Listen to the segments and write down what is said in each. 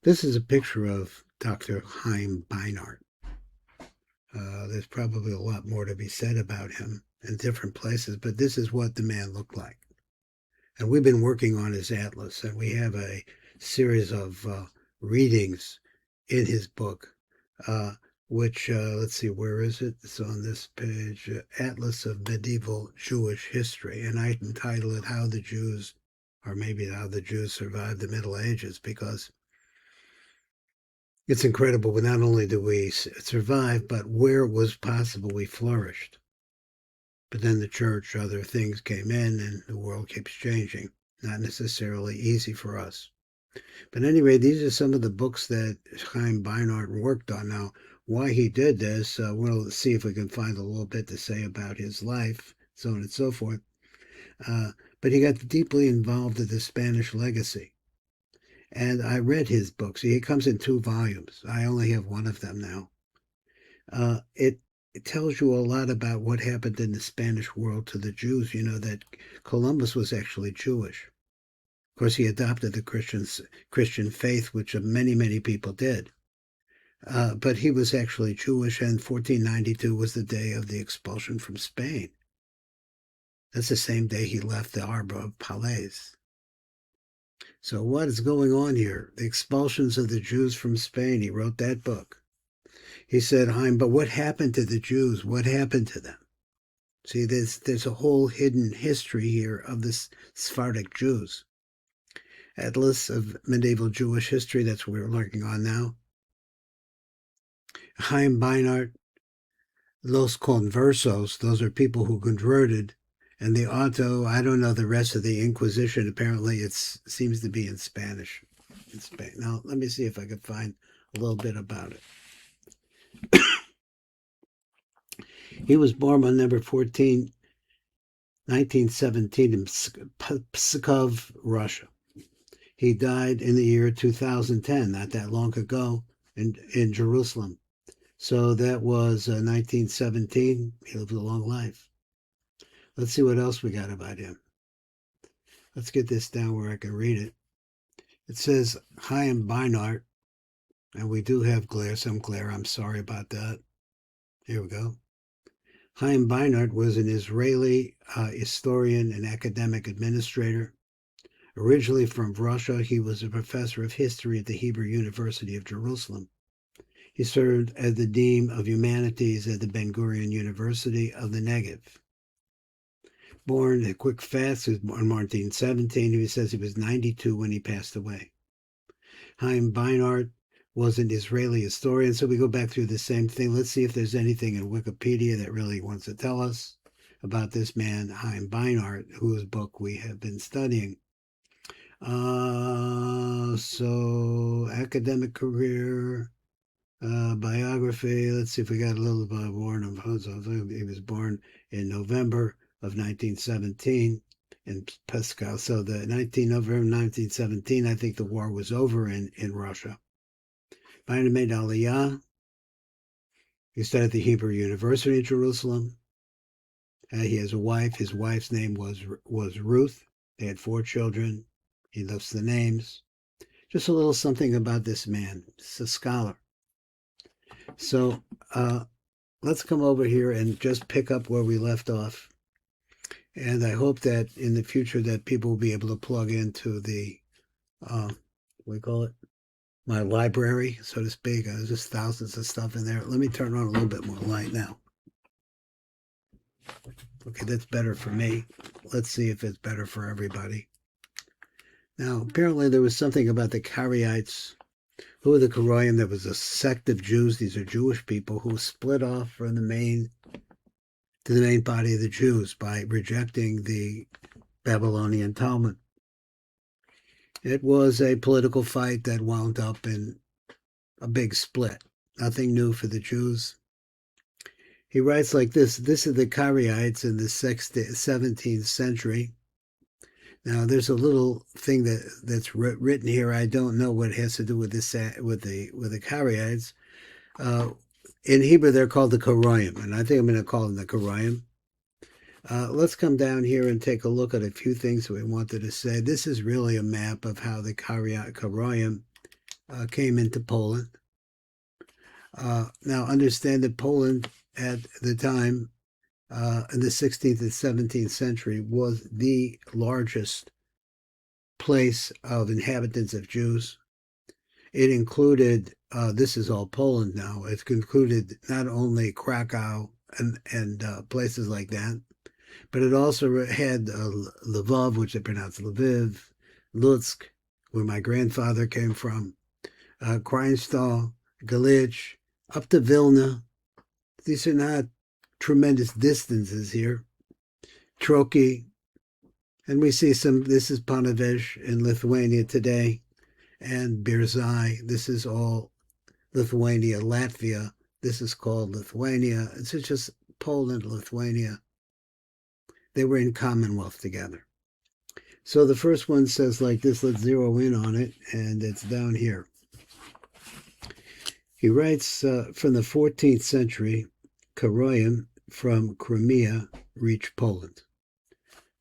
This is a picture of Dr. Chaim Beinart. There's probably a lot more to be said about him in different places, but this is what the man looked like. And we've been working on his atlas, and we have a series of readings in his book, which, let's see, where is it? It's on this page, Atlas of Medieval Jewish History, and I entitle it How the Jews, or maybe How the Jews Survived the Middle Ages, because it's incredible, but not only do we survive, but where it was possible, we flourished. But then the church, other things came in, and the world keeps changing. Not necessarily easy for us. But anyway, these are some of the books that Chaim Beinart worked on. Now, why he did this, we'll see if we can find a little bit to say about his life, so on and so forth. But he got deeply involved in the Spanish legacy. And I read his books. He comes in 2 volumes. I only have one of them now. It tells you a lot about what happened in the Spanish world to the Jews. You know that Columbus was actually Jewish. Of course, he adopted the Christian faith, which many, many people did. But he was actually Jewish, and 1492 was the day of the expulsion from Spain. That's the same day he left the harbor of Palais. So what is going on here? The expulsions of the Jews from Spain. He wrote that book. He said, Chaim, but what happened to the Jews? What happened to them? See, there's a whole hidden history here of the Sephardic Jews. Atlas of Medieval Jewish History, that's what we're working on now. Chaim Beinart, Los Conversos, those are people who converted. And the auto, I don't know the rest of the Inquisition. Apparently it seems to be in Spanish. In Spain. Now, let me see if I can find a little bit about it. He was born on November 14, 1917 in Pskov, Russia. He died in the year 2010, not that long ago, in Jerusalem. So that was 1917. He lived a long life. Let's see what else we got about him. Let's get this down where I can read it. It says Chaim Beinart, and we do have some glare. I'm sorry about that. Here we go. Chaim Beinart was an Israeli historian and academic administrator. Originally from Russia, he was a professor of history at the Hebrew University of Jerusalem. He served as the Dean of Humanities at the Ben-Gurion University of the Negev. Born a quick fast, he was born in 1917. He says he was 92 when he passed away. Chaim Beinart was an Israeli historian, so we go back through the same thing. Let's see if there's anything in Wikipedia that really wants to tell us about this man, Chaim Beinart, whose book we have been studying. So academic career, biography. Let's see if we got a little bit born of. He was born in November of 1917 in Pascal. So the November 1917, I think the war was over in Russia. Beinart made Aliyah. He studied at the Hebrew University in Jerusalem. He has a wife. His wife's name was Ruth. They had 4 children. He lists the names. Just a little something about this man. He's a scholar. So let's come over here and just pick up where we left off. And I hope that in the future that people will be able to plug into the, what do we call it? My library, so to speak. There's just thousands of stuff in there. Let me turn on a little bit more light now. Okay, that's better for me. Let's see if it's better for everybody. Now, apparently there was something about the Karaites. Who are the Karaim? There was a sect of Jews. These are Jewish people who split off from the main body of the Jews by rejecting the Babylonian Talmud. It was a political fight that wound up in a big split. Nothing new for the Jews. He writes like this. This is the Karaites in the 17th century. Now, there's a little thing that's written here. I don't know what it has to do with this, with the Karaites. In Hebrew, they're called the Karaim, and I think I'm going to call them the Karaim. Let's come down here and take a look at a few things we wanted to say. This is really a map of how the Karaim came into Poland. Now, understand that Poland at the time, in the 16th and 17th century, was the largest place of inhabitants of Jews. It included, this is all Poland now, it included not only Krakow and places like that, but it also had Lvov, which they pronounce Lviv, Lutsk, where my grandfather came from, Kreinstall, Galich, up to Vilna. These are not tremendous distances here. Troki, and we see some, this is Panevesh in Lithuania today, and Birzai, this is all Lithuania, Latvia, this is called Lithuania. It's just Poland, Lithuania. They were in Commonwealth together. So the first one says like this, let's zero in on it, and it's down here. He writes, from the 14th century, Karaim from Crimea reached Poland.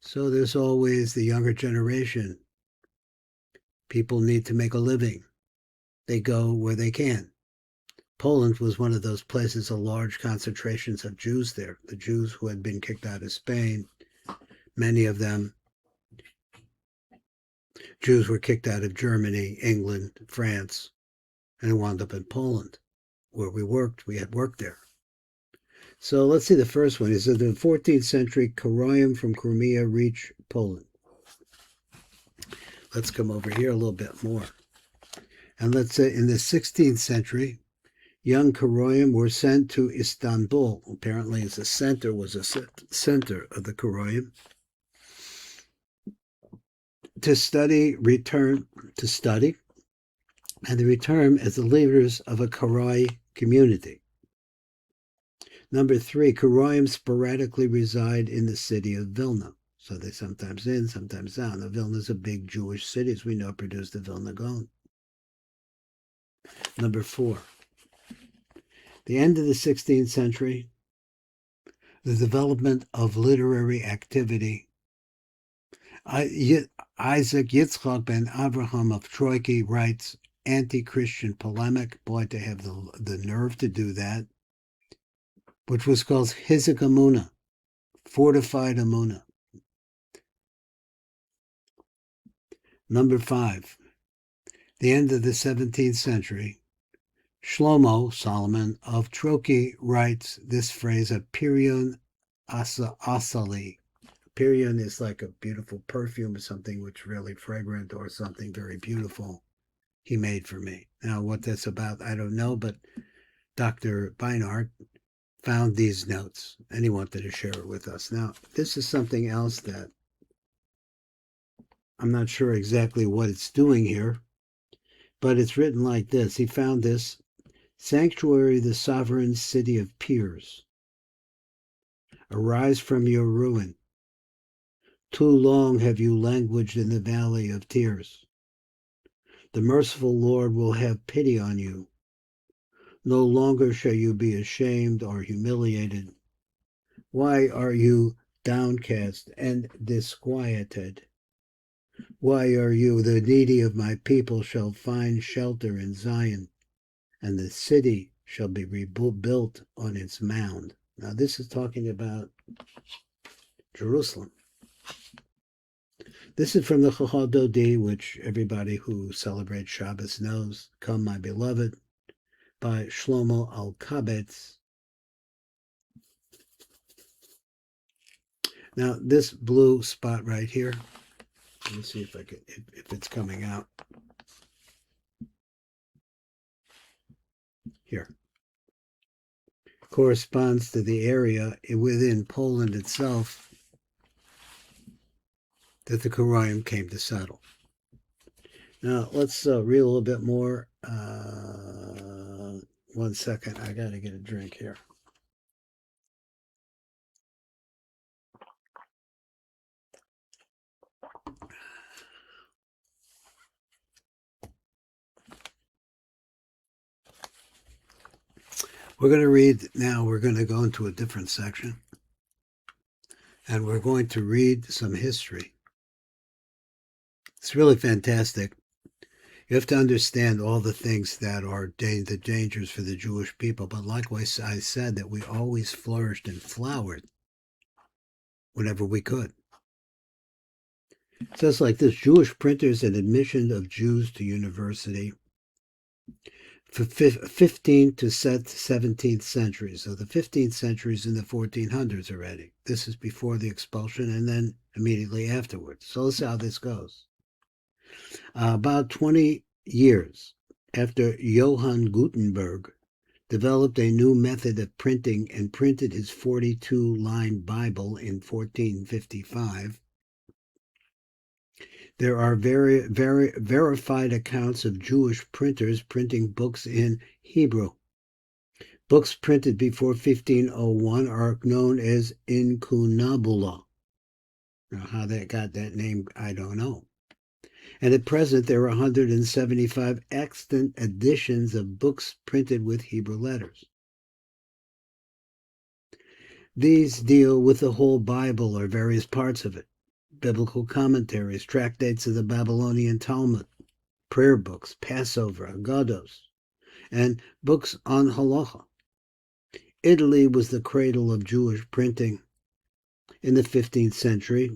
So there's always the younger generation. People need to make a living. They go where they can. Poland was one of those places of large concentrations of Jews there. The Jews who had been kicked out of Spain, many of them. Jews were kicked out of Germany, England, France, and wound up in Poland, where we worked. We had worked there. So let's see the first one. It says, in the 14th century, Karaim from Crimea reached Poland. Let's come over here a little bit more. And let's say in the 16th century, young Karaim were sent to Istanbul. Apparently, was a center of the Karaim, to study, and they return as the leaders of a Karai community. Number 3, Karaim sporadically reside in the city of Vilna. So they sometimes in, sometimes out. Now, Vilna is a big Jewish city, as we know, produced the Vilna Gaon. Number 4, the end of the 16th century, the development of literary activity. Isaac Yitzchak ben Avraham of Troiki writes anti-Christian polemic. Boy, to have the nerve to do that, which was called Hizuk Amuna, fortified Amuna. Number 5, the end of the 17th century, Shlomo, Solomon of Troki, writes this phrase, a Pirion Asali. Pirion is like a beautiful perfume, or something which really fragrant, or something very beautiful he made for me. Now, what that's about, I don't know, but Dr. Beinart found these notes, and he wanted to share it with us. Now, this is something else that I'm not sure exactly what it's doing here, but it's written like this. He found this: Sanctuary, the sovereign city of peers, arise from your ruin. Too long have you languished in the valley of tears. The merciful Lord will have pity on you. No longer shall you be ashamed or humiliated. Why are you downcast and disquieted? Why are you, the needy of my people, shall find shelter in Zion, and the city shall be rebuilt on its mound. Now, this is talking about Jerusalem. This is from the Chodesht, which everybody who celebrates Shabbos knows, Come, My Beloved, by Shlomo Alkabetz. Now, this blue spot right here, let me see if it's coming out. Here. Corresponds to the area within Poland itself that the Karaim came to settle. Now, let's read a little bit more. 1 second, I got to get a drink here. We're going to read now, we're going to go into a different section. and we're going to read some history. It's really fantastic. You have to understand all the things that are the dangers for the Jewish people, but likewise I said that we always flourished and flowered whenever we could. It says like this: Jewish printers and admission of Jews to university for 15th to 17th centuries. So the 15th century is in the 1400s already. This is before the expulsion and then immediately afterwards. So let's see how this goes. About 20 years after Johann Gutenberg developed a new method of printing and printed his 42-line Bible in 1455, there are very verified accounts of Jewish printers printing books in Hebrew. Books printed before 1501 are known as incunabula. Now, how that got that name, I don't know. And at present, there are 175 extant editions of books printed with Hebrew letters. These deal with the whole Bible or various parts of it: biblical commentaries, tractates of the Babylonian Talmud, prayer books, Passover, Agados, and books on halacha. Italy was the cradle of Jewish printing in the 15th century,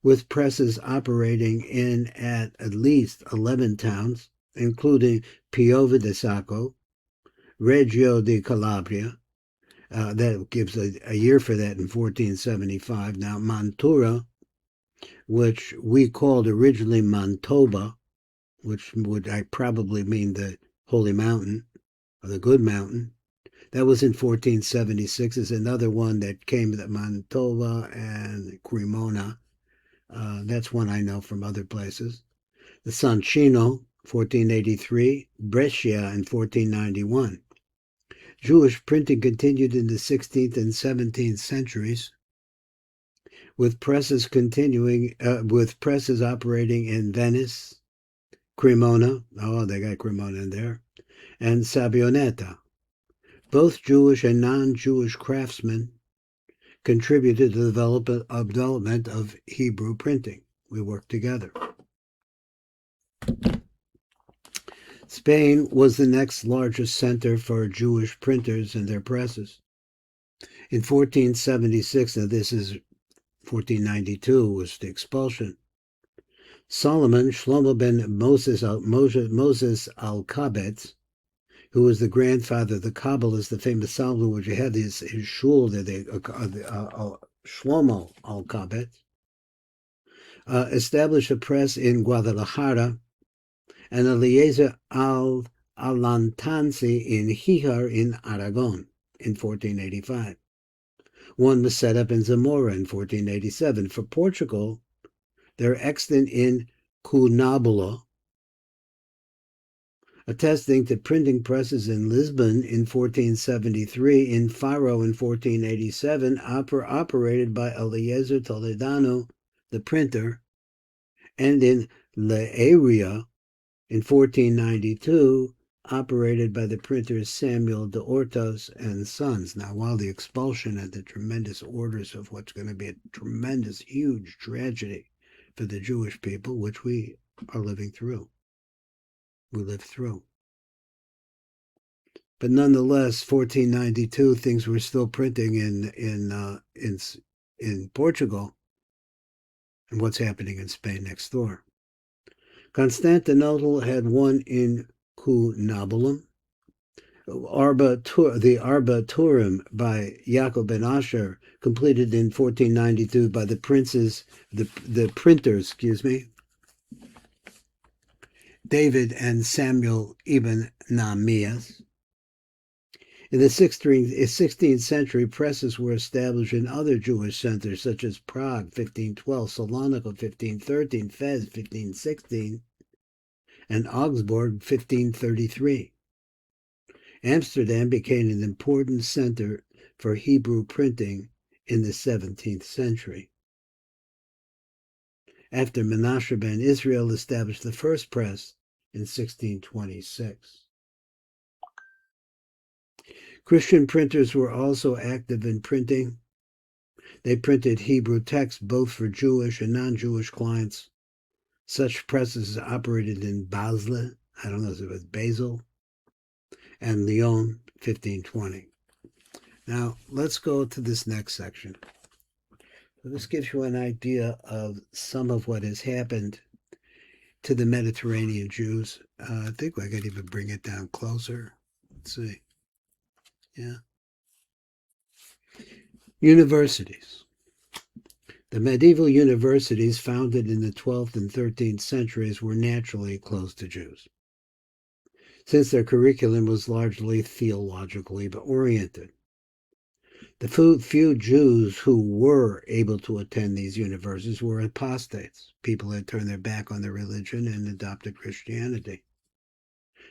with presses operating in at least 11 towns, including Pieve di Sacco, Reggio di Calabria. That gives a year for that in 1475. Now, Mantua, which we called originally Mantoba, which would probably mean the Holy Mountain, or the Good Mountain. That was in 1476. Is another one that came to Mantova and Cremona. That's one I know from other places. The Soncino, 1483, Brescia in 1491. Jewish printing continued in the 16th and 17th centuries, with presses operating in Venice, Cremona, oh, they got Cremona in there, and Sabioneta. Both Jewish and non-Jewish craftsmen contributed to the development of Hebrew printing. We worked together. Spain was the next largest center for Jewish printers and their presses. In 1476, and this is 1492, was the expulsion. Solomon, Shlomo ben Moses Alkabetz, who was the grandfather of the Kabbalists, the famous Solomon, which had his shul there, Shlomo Alkabetz, established a press in Guadalajara, and Eliezer Alantansi in Híjar in Aragon in 1485. One was set up in Zamora in 1487. For Portugal, they're extant in Cunabula, attesting to printing presses in Lisbon in 1473, in Faro in 1487, operated by Eliezer Toledano, the printer, and in Leiria in 1492, operated by the printers Samuel de Hortos and Sons. Now, while the expulsion had the tremendous orders of what's going to be a tremendous, huge tragedy for the Jewish people, which we are living through. We lived through. But nonetheless, 1492, things were still printing in Portugal, and what's happening in Spain next door. Constantinople had one in Cunabulum. The Arba Turim by Yaakov ben Asher, completed in 1492 by the printers, David and Samuel ibn Nahmias. In the 16th century, presses were established in other Jewish centers, such as Prague, 1512, Salonika, 1513, Fez, 1516, and Augsburg, 1533. Amsterdam became an important center for Hebrew printing in the 17th century. After Menashe ben Israel established the first press in 1626. Christian printers were also active in printing. They printed Hebrew texts both for Jewish and non-Jewish clients. Such presses operated in Basel, I don't know if it was Basel, and Lyon, 1520. Now, let's go to this next section. So this gives you an idea of some of what has happened to the Mediterranean Jews. I think I could even bring it down closer. Let's see. Yeah. Universities. The medieval universities founded in the 12th and 13th centuries were naturally closed to Jews, since their curriculum was largely theologically oriented. The few Jews who were able to attend these universities were apostates. People had turned their back on their religion and adopted Christianity.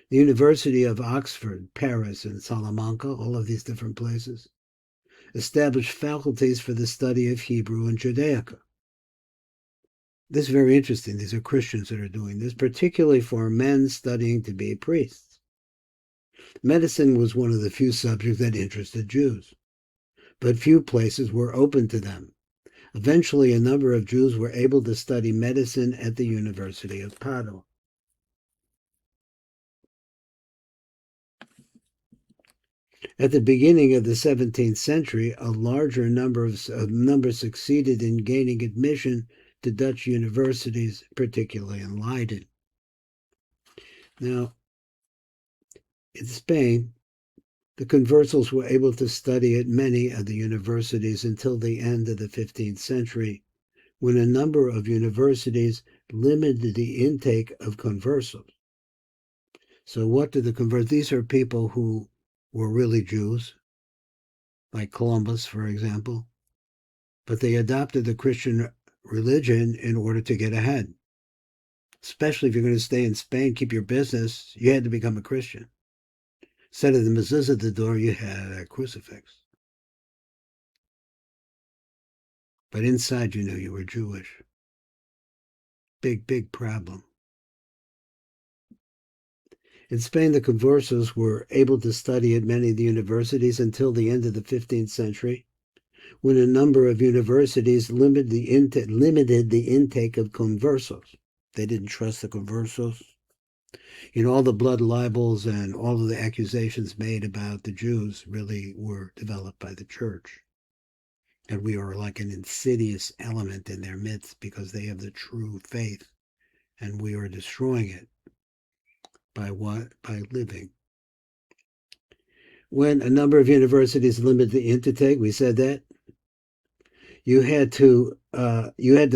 The University of Oxford, Paris, and Salamanca, all of these different places, established faculties for the study of Hebrew and Judaica. This is very interesting. These are Christians that are doing this, particularly for men studying to be priests. Medicine was one of the few subjects that interested Jews, but few places were open to them. Eventually, a number of Jews were able to study medicine at the University of Padua. At the beginning of the 17th century, a larger number succeeded in gaining admission to Dutch universities, particularly in Leiden. Now, in Spain, the conversos were able to study at many of the universities until the end of the 15th century, when a number of universities limited the intake of conversos. So what did the conversos? These are people who were really Jews, like Columbus, for example, but they adopted the Christian religion in order to get ahead. Especially if you're going to stay in Spain, keep your business, you had to become a Christian. Instead of the mezuzah at the door, you had a crucifix. But inside you knew you were Jewish. Big, big problem. In Spain, the conversos were able to study at many of the universities until the end of the 15th century, when a number of universities limited the intake of conversos. They didn't trust the conversos. You know, all the blood libels and all of the accusations made about the Jews really were developed by the church. And we are like an insidious element in their midst because they have the true faith, and we are destroying it. By what? By living. When a number of universities limited the intake, we said that, you had to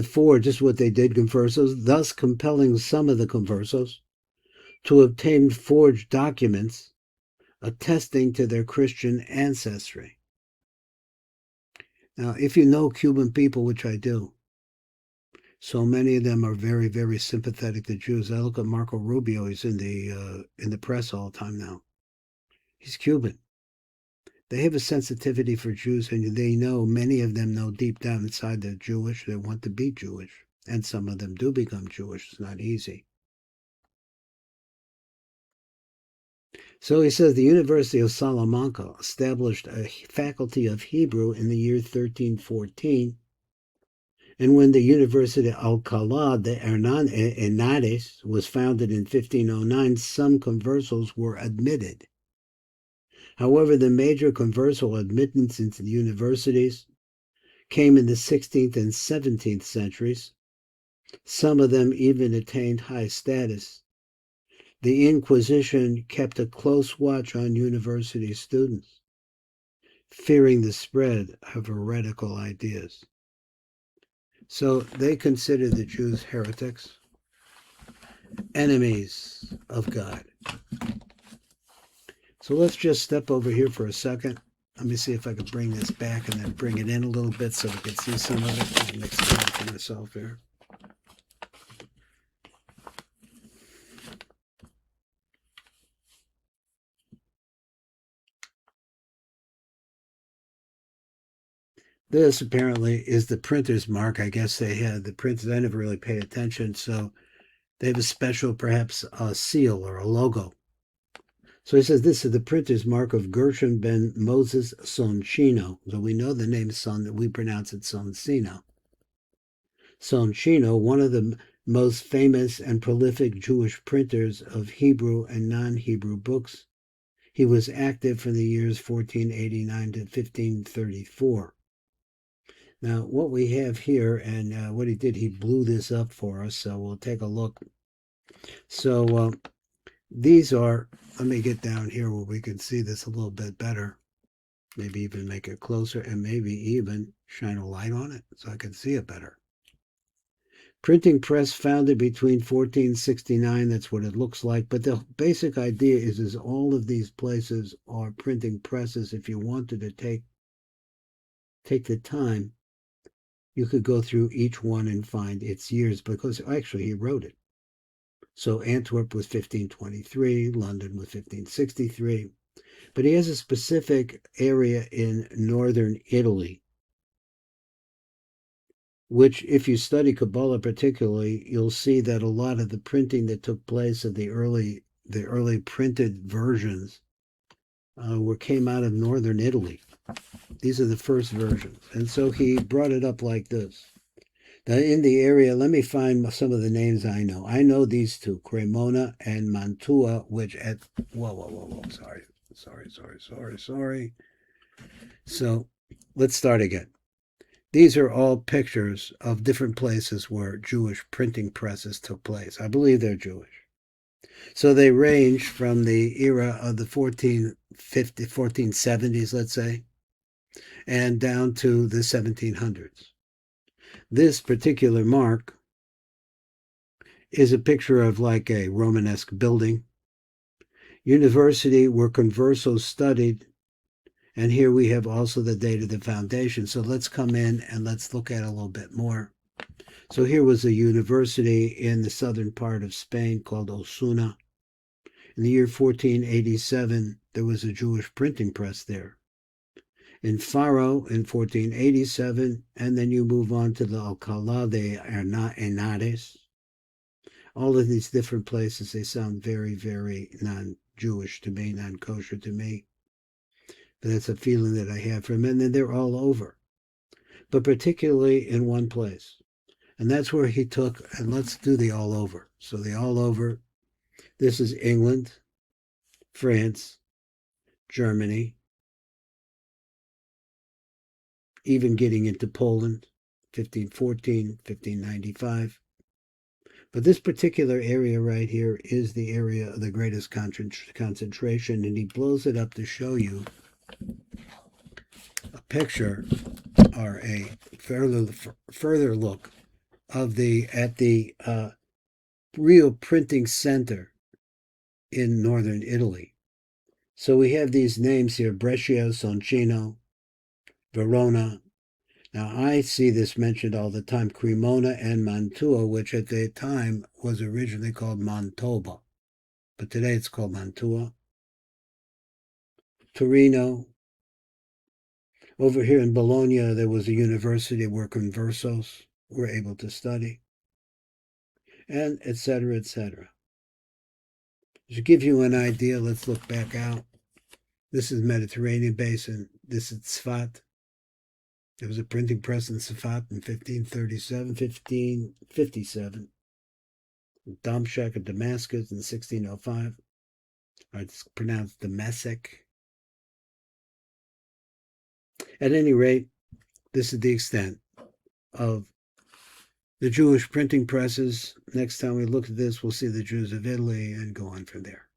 forge, just what they did, conversos, thus compelling some of the conversos to obtain forged documents attesting to their Christian ancestry. Now, if you know Cuban people, which I do, so many of them are very, very sympathetic to Jews. I look at Marco Rubio; he's in the press all the time now. He's Cuban. They have a sensitivity for Jews, and they know, many of them know deep down inside they're Jewish. They want to be Jewish, and some of them do become Jewish. It's not easy. So he says the University of Salamanca established a faculty of Hebrew in the year 1314, and when the University of Alcalá de Henares was founded in 1509, some conversos were admitted. However, the major converso admittance into the universities came in the 16th and 17th centuries. Some of them even attained high status. The Inquisition kept a close watch on university students, fearing the spread of heretical ideas. So they consider the Jews heretics, enemies of God. So let's just step over here for a second. Let me see if I can bring this back and then bring it in a little bit so we can see some of it. I'll mix it up for myself here. This apparently is the printer's mark. I guess they had the printers. I never really paid attention, so they have a special, perhaps a seal or a logo. So he says this is the printer's mark of Gershom ben Moses Soncino. So we know the name Son, we pronounce it Soncino. Soncino, one of the most famous and prolific Jewish printers of Hebrew and non-Hebrew books. He was active from the years 1489 to 1534. Now, what we have here, and what he did, he blew this up for us, so we'll take a look. So these are, let me get down here where we can see this a little bit better. Maybe even make it closer, and maybe even shine a light on it so I can see it better. Printing press founded between 1469, that's what it looks like. But the basic idea is all of these places are printing presses. If you wanted to take the time, you could go through each one and find its years, because actually he wrote it. So Antwerp was 1523, London was 1563. But he has a specific area in northern Italy, which, if you study Kabbalah particularly, you'll see that a lot of the printing that took place of the early printed versions came out of northern Italy. These are the first versions. And so he brought it up like this. Now, in the area, let me find some of the names I know. I know these two, Cremona and Mantua, which at, whoa, sorry. So let's start again. These are all pictures of different places where Jewish printing presses took place. I believe they're Jewish. So they range from the era of the 1470s, let's say, and down to the 1700s. This particular mark is a picture of like a Romanesque building, university where Conversos studied, and here we have also the date of the foundation. So let's come in and let's look at it a little bit more. So here was a university in the southern part of Spain called Osuna. In the year 1487, there was a Jewish printing press there. In Faro in 1487, and then you move on to the Alcalá de Henares. All of these different places, they sound very, very non-Jewish to me, non-kosher to me. But that's a feeling that I have from them, and they're all over. But particularly in one place. And that's where he took, and let's do the all over. So the all over, this is England, France, Germany, even getting into Poland, 1514, 1595. But this particular area right here is the area of the greatest concentration, and he blows it up to show you a picture or a further look of the real printing center in northern Italy. So we have these names here: Brescia, Soncino, Verona. Now I see this mentioned all the time: Cremona and Mantua, which at the time was originally called Mantoba, but today it's called Mantua. Torino. Over here in Bologna, there was a university where Conversos were able to study, and etc., etc. To give you an idea, let's look back out. This is Mediterranean Basin. This is Tzfat. There was a printing press in Tzfat in 1557. Damshek of Damascus in 1605. It's pronounced Damasek. At any rate, this is the extent of the Jewish printing presses. Next time we look at this, we'll see the Jews of Italy and go on from there.